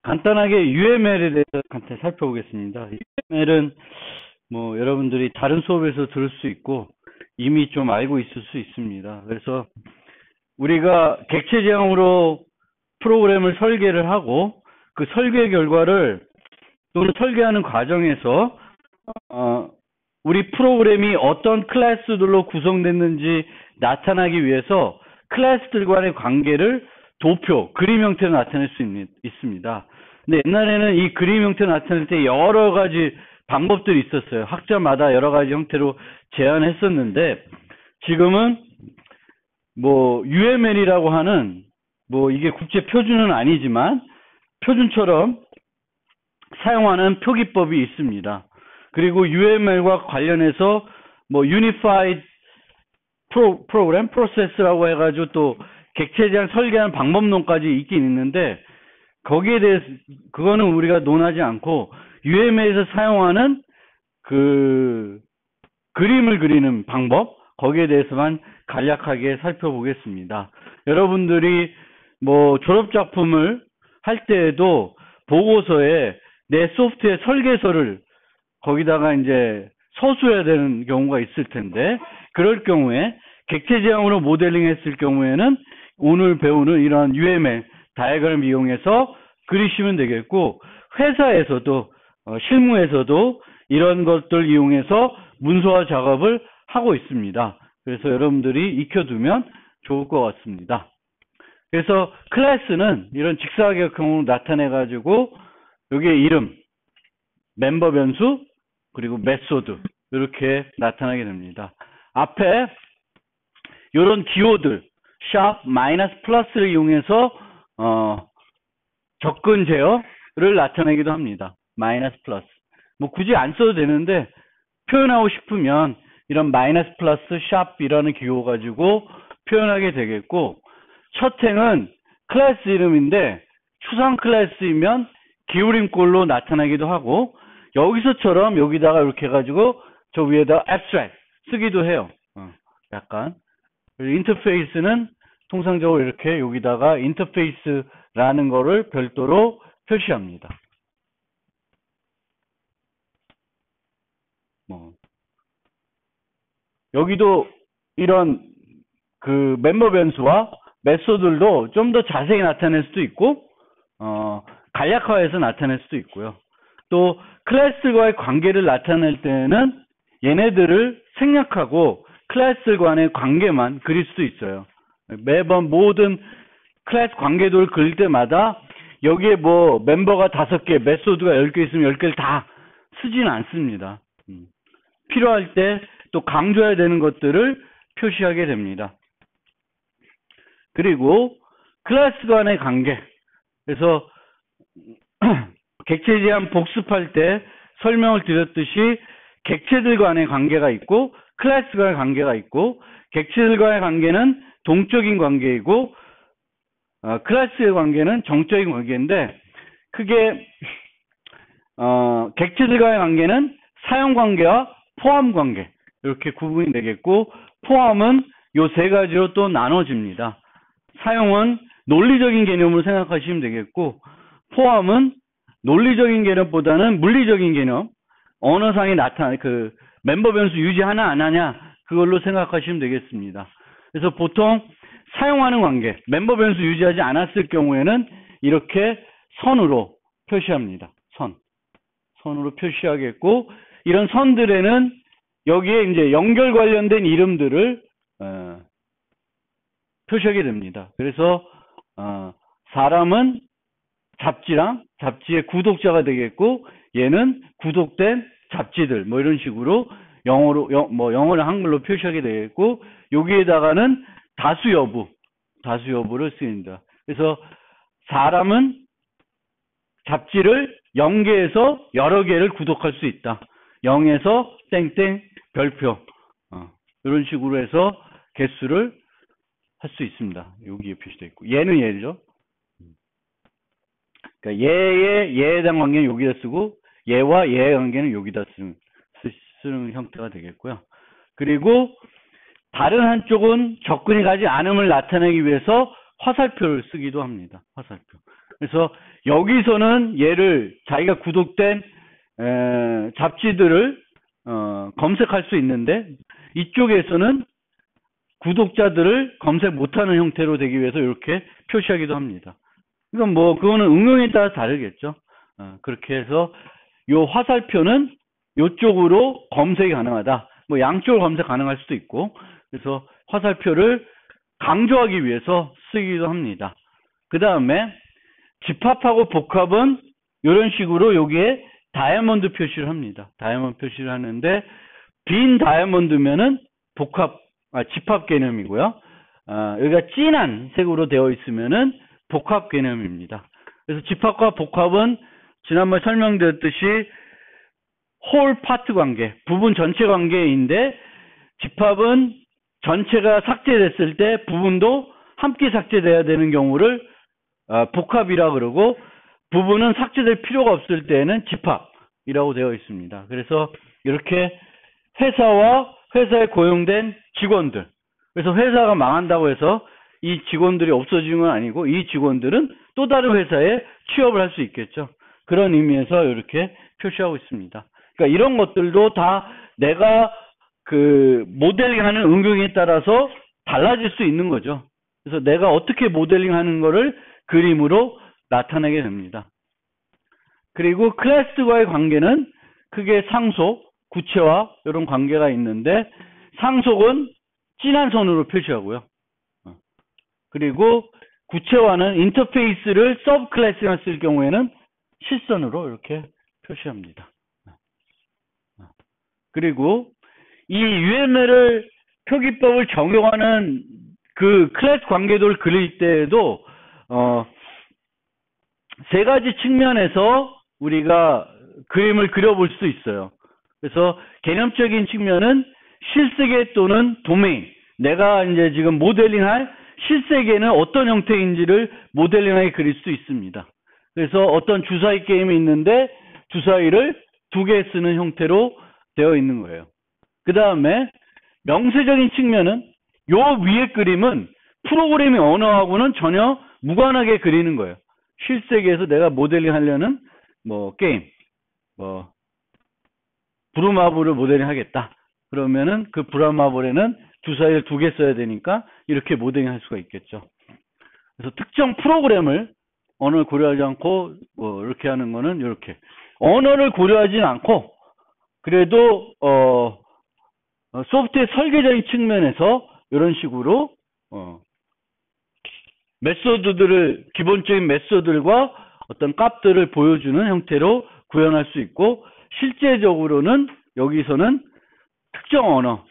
간단하게 UML에 대해서 간단히 살펴보겠습니다. UML은 뭐 여러분들이 다른 수업에서 들을 수 있고 이미 좀 알고 있을 수 있습니다. 그래서 우리가 객체 지향으로 프로그램을 설계를 하고 그 설계 결과를 또는 설계하는 과정에서 우리 프로그램이 어떤 클래스들로 구성됐는지 나타나기 위해서 클래스들 간의 관계를 도표, 그림 형태로 나타낼 수 있습니다. 근데 옛날에는 이 그림 형태로 나타낼 때 여러 가지 방법들이 있었어요. 학자마다 여러 가지 형태로 제안했었는데 지금은 뭐 UML이라고 하는 뭐 이게 국제 표준은 아니지만 표준처럼 사용하는 표기법이 있습니다. 그리고 UML과 관련해서 뭐 Unified 프로그램 프로세스라고 해가지고 또 객체 지향 설계하는 방법론까지 있긴 있는데 거기에 대해서 그거는 우리가 논하지 않고 UML에서 사용하는 그 그림을 그리는 방법 거기에 대해서만 간략하게 살펴보겠습니다. 여러분들이 뭐 졸업 작품을 할 때에도 보고서에 내 소프트웨어 설계서를 거기다가 이제 서술해야 되는 경우가 있을 텐데 그럴 경우에 객체 지향으로 모델링 했을 경우에는 오늘 배우는 이런 UML 다이어그램 이용해서 그리시면 되겠고 회사에서도 실무에서도 이런 것들 이용해서 문서화 작업을 하고 있습니다. 그래서 여러분들이 익혀두면 좋을 것 같습니다. 그래서 클래스는 이런 직사각형으로 나타내 가지고 여기에 이름, 멤버 변수, 그리고 메소드 이렇게 나타나게 됩니다. 앞에 이런 기호들 샵, 마이너스, 플러스를 이용해서 접근 제어를 나타내기도 합니다. 마이너스, 플러스. 뭐 굳이 안 써도 되는데 표현하고 싶으면 이런 마이너스, 플러스, 샵이라는 기호 가지고 표현하게 되겠고 첫 행은 클래스 이름인데 추상 클래스이면 기울임꼴로 나타나기도 하고 여기서처럼 여기다가 이렇게 해가지고 저 위에다 abstract 쓰기도 해요. 약간 인터페이스는 통상적으로 이렇게 여기다가 인터페이스라는 거를 별도로 표시합니다. 여기도 이런 그 멤버 변수와 메소드들도 좀 더 자세히 나타낼 수도 있고 간략화해서 나타낼 수도 있고요. 또 클래스와의 관계를 나타낼 때는 얘네들을 생략하고 클래스 간의 관계만 그릴 수도 있어요. 매번 모든 클래스 관계도를 그릴 때마다 여기에 뭐 멤버가 5개, 메소드가 10개 있으면 10개를 다 쓰지는 않습니다. 필요할 때 또 강조해야 되는 것들을 표시하게 됩니다. 그리고 클래스 간의 관계. 그래서 객체 제한 복습할 때 설명을 드렸듯이 객체들 간의 관계가 있고 클래스 간의 관계가 있고 객체들 간의 관계는 동적인 관계이고 클래스의 관계는 정적인 관계인데 크게 객체들 간의 관계는 사용 관계와 포함 관계 이렇게 구분이 되겠고 포함은 요 세 가지로 또 나눠집니다. 사용은 논리적인 개념으로 생각하시면 되겠고 포함은 논리적인 개념보다는 물리적인 개념 언어상에 나타나는 그 멤버 변수 유지하나 안 하냐 그걸로 생각하시면 되겠습니다. 그래서 보통 사용하는 관계 멤버 변수 유지하지 않았을 경우에는 이렇게 선으로 표시합니다. 선으로 표시하겠고 이런 선들에는 여기에 이제 연결 관련된 이름들을 표시하게 됩니다. 그래서 사람은 잡지의 구독자가 되겠고 얘는 구독된 잡지들 뭐 이런 식으로 영어를 한글로 표시하게 되겠고 여기에다가는 다수 여부를 쓰입니다. 그래서 사람은 잡지를 0개에서 여러 개를 구독할 수 있다. 0에서 땡땡 별표 이런 식으로 해서 개수를 할 수 있습니다. 여기에 표시되어 있고 얘는 얘죠. 그러니까 얘에 대한 관계는 여기다 쓰고 얘와 얘의 관계는 여기다 쓰는 형태가 되겠고요. 그리고 다른 한쪽은 접근이 가지 않음을 나타내기 위해서 화살표를 쓰기도 합니다. 화살표. 그래서 여기서는 얘를 자기가 구독된 잡지들을 검색할 수 있는데 이쪽에서는 구독자들을 검색 못하는 형태로 되기 위해서 이렇게 표시하기도 합니다. 이건 뭐 그거는 응용에 따라 다르겠죠. 그렇게 해서 요 화살표는 요쪽으로 검색이 가능하다. 뭐 양쪽으로 검색 가능할 수도 있고, 그래서 화살표를 강조하기 위해서 쓰기도 합니다. 그 다음에 집합하고 복합은 이런 식으로 여기에 다이아몬드 표시를 합니다. 다이아몬드 표시를 하는데 빈 다이아몬드면은 집합 개념이고요. 여기가 진한 색으로 되어 있으면은 복합 개념입니다. 그래서 집합과 복합은 지난번에 설명드렸듯이 홀 파트 관계, 부분 전체 관계인데 집합은 전체가 삭제됐을 때 부분도 함께 삭제돼야 되는 경우를 복합이라 그러고, 부분은 삭제될 필요가 없을 때에는 집합이라고 되어 있습니다. 그래서 이렇게 회사와 회사에 고용된 직원들, 그래서 회사가 망한다고 해서 이 직원들이 없어지는 건 아니고 이 직원들은 또 다른 회사에 취업을 할 수 있겠죠. 그런 의미에서 이렇게 표시하고 있습니다. 그러니까 이런 것들도 다 내가 그 모델링하는 응용에 따라서 달라질 수 있는 거죠. 그래서 내가 어떻게 모델링하는 거를 그림으로 나타내게 됩니다. 그리고 클래스와의 관계는 크게 상속, 구체화 이런 관계가 있는데, 상속은 진한 선으로 표시하고요. 그리고 구체화는 인터페이스를 서브 클래스가 쓸 경우에는 실선으로 이렇게 표시합니다. 그리고 이 UML을 표기법을 적용하는 그 클래스 관계도를 그릴 때에도 세 가지 측면에서 우리가 그림을 그려볼 수 있어요. 그래서 개념적인 측면은 실세계 또는 도메인, 내가 이제 지금 모델링할 실세계는 어떤 형태인지를 모델링하게 그릴 수 있습니다. 그래서 어떤 주사위 게임이 있는데 주사위를 두 개 쓰는 형태로 되어 있는 거예요. 그 다음에 명세적인 측면은 요 위에 그림은 프로그래밍 언어하고는 전혀 무관하게 그리는 거예요. 실세계에서 내가 모델링 하려는 뭐 게임, 뭐 브루마블을 모델링 하겠다. 그러면은 그 브루마블에는 주사위를 두 개 써야 되니까 이렇게 모델링 할 수가 있겠죠. 그래서 특정 프로그램을 언어를 고려하지 않고 뭐 이렇게 하는 거는 이렇게 언어를 고려하진 않고, 그래도 소프트웨어 설계적인 측면에서 이런 식으로 메소드들을, 기본적인 메소드들과 어떤 값들을 보여주는 형태로 구현할 수 있고, 실제적으로는 여기서는 특정 언어,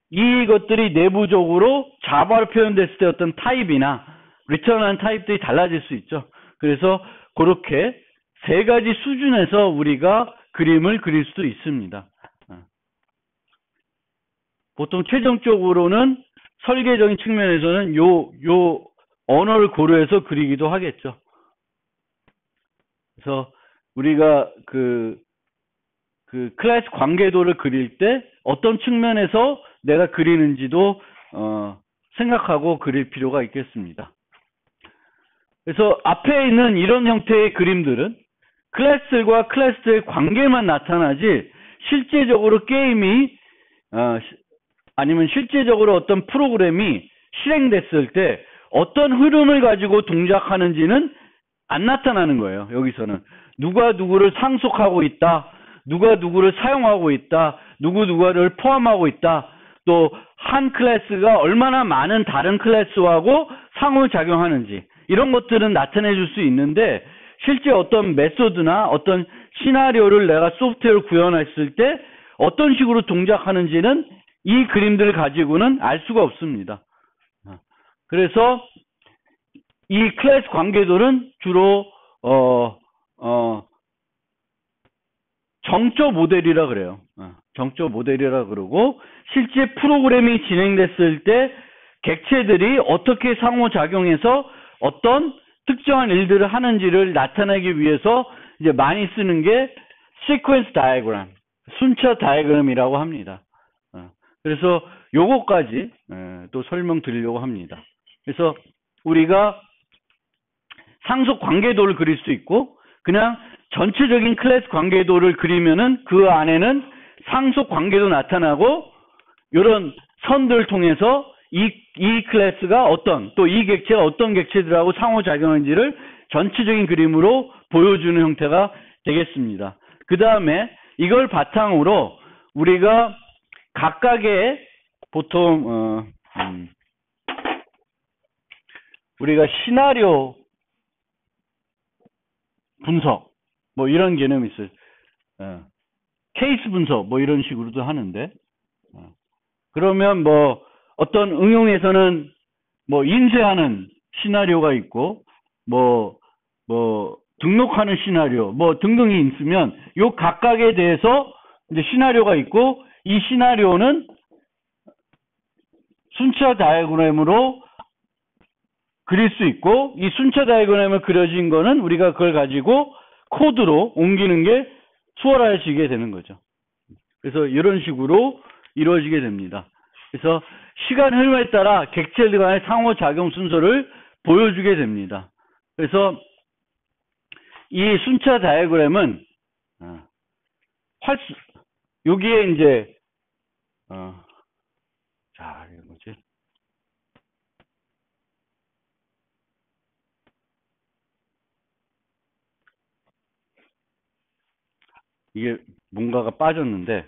이것들이 내부적으로 자바로 표현됐을 때 어떤 타입이나 리턴한 타입들이 달라질 수 있죠. 그래서 그렇게 세 가지 수준에서 우리가 그림을 그릴 수도 있습니다. 보통 최종적으로는 설계적인 측면에서는 요 언어를 고려해서 그리기도 하겠죠. 그래서 우리가 그 클래스 관계도를 그릴 때 어떤 측면에서 내가 그리는지도 생각하고 그릴 필요가 있겠습니다. 그래서 앞에 있는 이런 형태의 그림들은 클래스들과 클래스들의 관계만 나타나지, 실제적으로 게임이 아니면 실제적으로 어떤 프로그램이 실행됐을 때 어떤 흐름을 가지고 동작하는지는 안 나타나는 거예요. 여기서는 누가 누구를 상속하고 있다, 누가 누구를 사용하고 있다, 누구를 포함하고 있다, 또 한 클래스가 얼마나 많은 다른 클래스하고 상호작용하는지, 이런 것들은 나타내 줄 수 있는데, 실제 어떤 메소드나 어떤 시나리오를 내가 소프트웨어를 구현했을 때 어떤 식으로 동작하는지는 이 그림들을 가지고는 알 수가 없습니다. 그래서 이 클래스 관계도는 주로 정적 모델이라 그래요. 정적 모델이라 그러고, 실제 프로그램이 진행됐을 때 객체들이 어떻게 상호작용해서 어떤 특정한 일들을 하는지를 나타내기 위해서 이제 많이 쓰는 게 시퀀스 다이어그램, 순차 다이어그램이라고 합니다. 그래서 요거까지 또 설명드리려고 합니다. 그래서 우리가 상속 관계도를 그릴 수 있고, 그냥 전체적인 클래스 관계도를 그리면은 그 안에는 상속 관계도 나타나고, 이런 선들을 통해서 이 클래스가 어떤, 또 이 객체가 어떤 객체들하고 상호작용하는지를 전체적인 그림으로 보여주는 형태가 되겠습니다. 그 다음에 이걸 바탕으로 우리가 각각의 보통 우리가 시나리오 분석 뭐 이런 개념이 있어요. 케이스 분석 뭐 이런 식으로도 하는데, 그러면 뭐 어떤 응용에서는 뭐 인쇄하는 시나리오가 있고 뭐 등록하는 시나리오 뭐 등등이 있으면 요 각각에 대해서 이제 시나리오가 있고, 이 시나리오는 순차 다이어그램으로 그릴 수 있고, 이 순차 다이어그램을 그려진 거는 우리가 그걸 가지고 코드로 옮기는 게 수월해지게 되는 거죠. 그래서 이런 식으로 이루어지게 됩니다. 그래서 시간 흐름에 따라 객체들 간의 상호작용 순서를 보여주게 됩니다. 그래서 이 순차 다이어그램은 여기에 이제 자, 이게 뭐지? 이게 뭔가가 빠졌는데,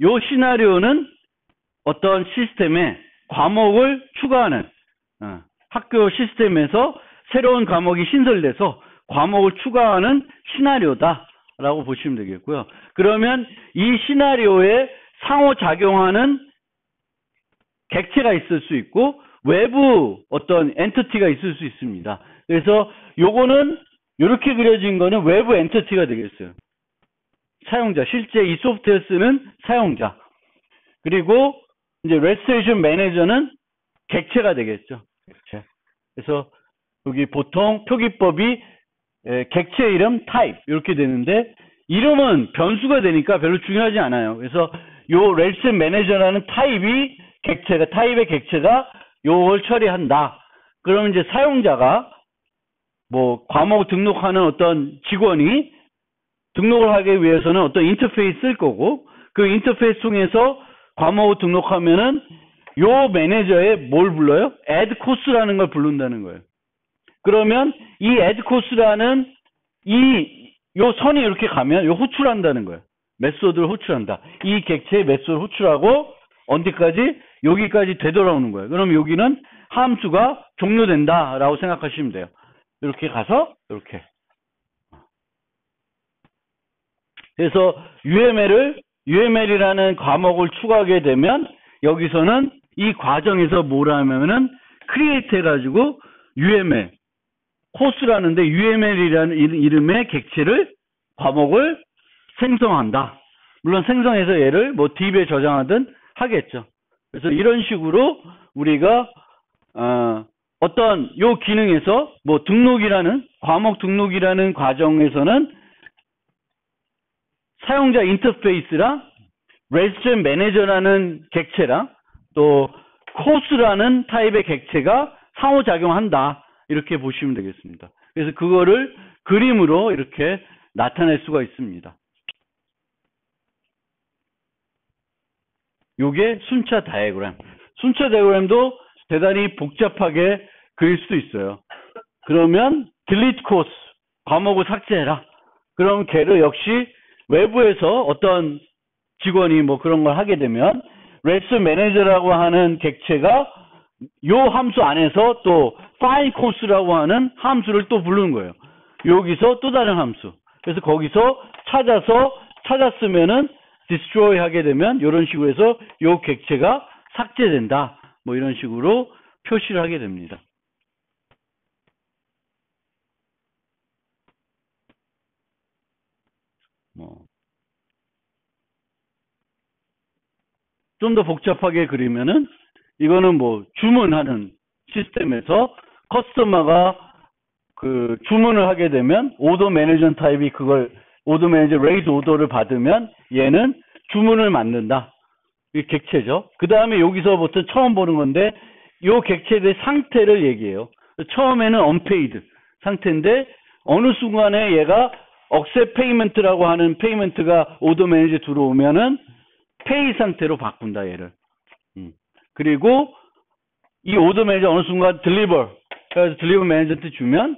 요 시나리오는 어떤 시스템에 과목을 추가하는, 학교 시스템에서 새로운 과목이 신설돼서 과목을 추가하는 시나리오다라고 보시면 되겠고요. 그러면 이 시나리오에 상호작용하는 객체가 있을 수 있고, 외부 어떤 엔티티가 있을 수 있습니다. 그래서 요거는 이렇게 그려진 거는 외부 엔티티가 되겠어요. 사용자, 실제 이 소프트웨어 쓰는 사용자. 그리고 이제 레지스트레이션 매니저는 객체가 되겠죠. 객체. 그래서 여기 보통 표기법이 객체 이름 타입 이렇게 되는데, 이름은 변수가 되니까 별로 중요하지 않아요. 그래서 요 레지스트레이션 매니저라는 타입이 객체가, 타입의 객체가 요걸 처리한다. 그러면 이제 사용자가 뭐 과목 등록하는 어떤 직원이 등록을 하기 위해서는 어떤 인터페이스 쓸 거고, 그 인터페이스 통해서 과목을 등록하면은 요 매니저에 뭘 불러요? add course라는 걸 부른다는 거예요. 그러면 이 add course라는 요 선이 이렇게 가면 요 호출한다는 거예요. 메소드를 호출한다. 이 객체의 메소드를 호출하고 어디까지? 여기까지 되돌아오는 거예요. 그럼 여기는 함수가 종료된다라고 생각하시면 돼요. 이렇게 가서 이렇게. 그래서 UML이라는 과목을 추가하게 되면 여기서는 이 과정에서 뭘 하면은 크리에이트 해가지고 UML 코스라는데 UML이라는 이름의 객체를 과목을 생성한다. 물론 생성해서 얘를 뭐 DB에 저장하든 하겠죠. 그래서 이런 식으로 우리가 어떤 요 기능에서 뭐 등록이라는 과목 등록이라는 과정에서는 사용자 인터페이스랑 레지스트레이션 매니저라는 객체랑 또 코스라는 타입의 객체가 상호작용한다. 이렇게 보시면 되겠습니다. 그래서 그거를 그림으로 이렇게 나타낼 수가 있습니다. 요게 순차 다이어그램. 순차 다이어그램도 대단히 복잡하게 그릴 수도 있어요. 그러면 delete course, 과목을 삭제해라. 그럼 걔를 역시 외부에서 어떤 직원이 뭐 그런 걸 하게 되면 레지스트 매니저라고 하는 객체가 요 함수 안에서 또 find course라고 하는 함수를 또 부르는 거예요. 여기서 또 다른 함수. 그래서 거기서 찾았으면은 destroy 하게 되면 이런 식으로 해서 요 객체가 삭제된다. 뭐 이런 식으로 표시를 하게 됩니다. 좀 더 복잡하게 그리면은 이거는 뭐 주문하는 시스템에서 커스터머가 그 주문을 하게 되면 오더 매니저 타입이 그걸 오더 매니저 레이즈 오더를 받으면 얘는 주문을 만든다. 이 객체죠. 그 다음에 여기서부터 처음 보는 건데 요 객체의 상태를 얘기해요. 처음에는 unpaid 상태인데 어느 순간에 얘가 억셉 페이먼트라고 하는 페이먼트가 오더 매니저 들어오면은 페이 상태로 바꾼다 얘를. 그리고 이 오더 매니저 어느 순간 딜리버, 그래서 딜리버 매니저한테 주면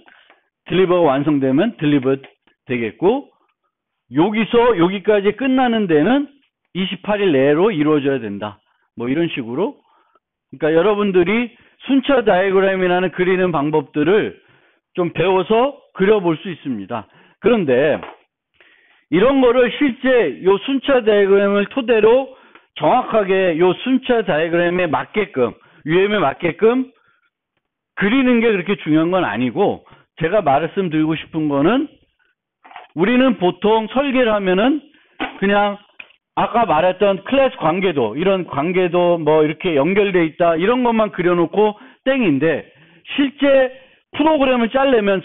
딜리버가 완성되면 딜리버 되겠고, 여기서 여기까지 끝나는 데는 28일 내로 이루어져야 된다. 뭐 이런 식으로. 그러니까 여러분들이 순차 다이어그램이라는 그리는 방법들을 좀 배워서 그려볼 수 있습니다. 그런데 이런 거를 실제 요 순차 다이어그램을 토대로 정확하게 요 순차 다이어그램에 맞게끔, UM에 맞게끔 그리는 게 그렇게 중요한 건 아니고, 제가 말씀드리고 싶은 거는 우리는 보통 설계를 하면은 그냥 아까 말했던 클래스 관계도, 이런 관계도 뭐 이렇게 연결돼 있다 이런 것만 그려놓고 땡인데, 실제 프로그램을 짜려면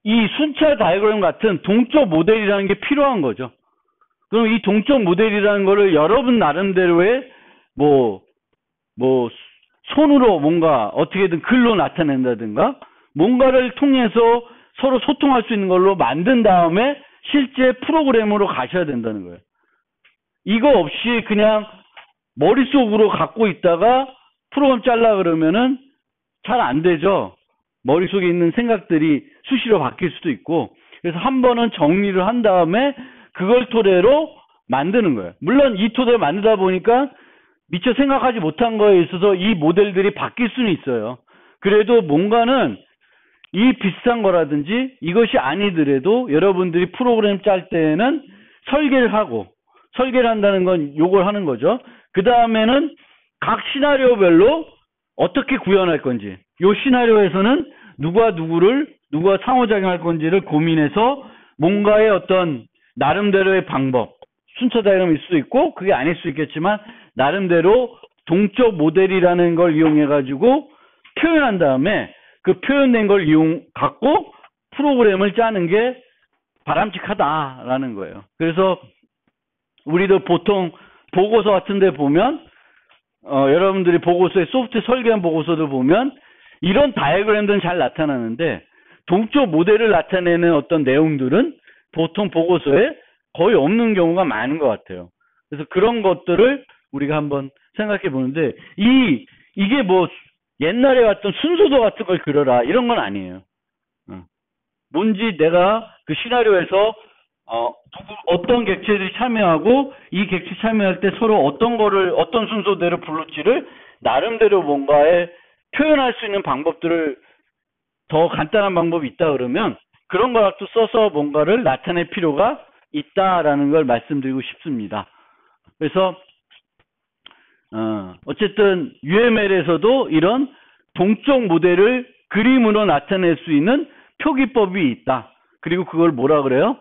이 순차 다이어그램 같은 동적 모델이라는 게 필요한 거죠. 그럼 이 동적 모델이라는 거를 여러분 나름대로의 뭐 손으로 뭔가 어떻게든 글로 나타낸다든가 뭔가를 통해서 서로 소통할 수 있는 걸로 만든 다음에 실제 프로그램으로 가셔야 된다는 거예요. 이거 없이 그냥 머릿속으로 갖고 있다가 프로그램 짤라 그러면은 잘 안 되죠. 머릿속에 있는 생각들이 수시로 바뀔 수도 있고, 그래서 한 번은 정리를 한 다음에 그걸 토대로 만드는 거예요. 물론 이 토대로 만들다 보니까 미처 생각하지 못한 거에 있어서 이 모델들이 바뀔 수는 있어요. 그래도 뭔가는 이 비슷한 거라든지 이것이 아니더라도 여러분들이 프로그램 짤 때에는 설계를 한다는 건 요걸 하는 거죠. 그 다음에는 각 시나리오별로 어떻게 구현할 건지, 요 시나리오에서는 누가 상호작용할 건지를 고민해서 뭔가의 어떤 나름대로의 방법, 순차 다이어그램일 수도 있고 그게 아닐 수 있겠지만 나름대로 동적 모델이라는 걸 이용해 가지고 표현한 다음에 그 표현된 걸 갖고 프로그램을 짜는 게 바람직하다라는 거예요. 그래서 우리도 보통 보고서 같은 데 보면 여러분들이 보고서에 소프트 설계한 보고서들 보면 이런 다이어그램들은 잘 나타나는데 동적 모델을 나타내는 어떤 내용들은 보통 보고서에 거의 없는 경우가 많은 것 같아요. 그래서 그런 것들을 우리가 한번 생각해 보는데 이게 뭐 옛날에 왔던 순서도 같은 걸 그려라 이런 건 아니에요. 뭔지 내가 그 시나리오에서 어떤 객체들이 참여하고 이 객체 참여할 때 서로 어떤 순서대로 부를지를 나름대로 뭔가에 표현할 수 있는 방법들을 더 간단한 방법이 있다 그러면 그런 것도 써서 뭔가를 나타낼 필요가 있다라는 걸 말씀드리고 싶습니다. 그래서 어쨌든 UML에서도 이런 동적 모델을 그림으로 나타낼 수 있는 표기법이 있다. 그리고 그걸 뭐라 그래요?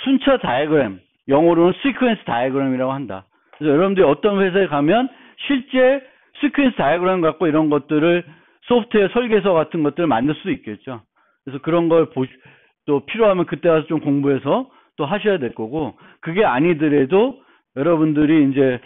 순차 다이어그램, 영어로는 시퀀스 다이어그램이라고 한다. 그래서 여러분들이 어떤 회사에 가면 실제 시퀀스 다이어그램 갖고 이런 것들을 소프트웨어 설계서 같은 것들을 만들 수도 있겠죠. 그래서 그런 걸 또 필요하면 그때 와서 좀 공부해서 또 하셔야 될 거고, 그게 아니더라도 여러분들이 이제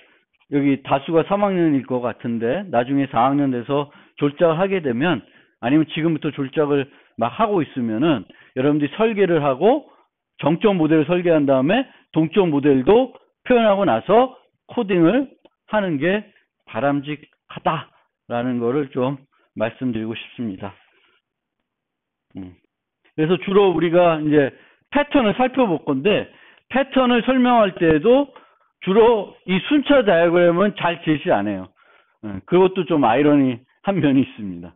여기 다수가 3학년일 것 같은데 나중에 4학년 돼서 졸작을 하게 되면, 아니면 지금부터 졸작을 막 하고 있으면은 여러분들이 설계를 하고 정적 모델을 설계한 다음에 동적 모델도 표현하고 나서 코딩을 하는 게 바람직하다라는 거를 좀 말씀드리고 싶습니다. 그래서 주로 우리가 이제 패턴을 살펴볼 건데, 패턴을 설명할 때에도 주로 이 순차 다이어그램은 잘 제시 안 해요. 그것도 좀 아이러니한 면이 있습니다.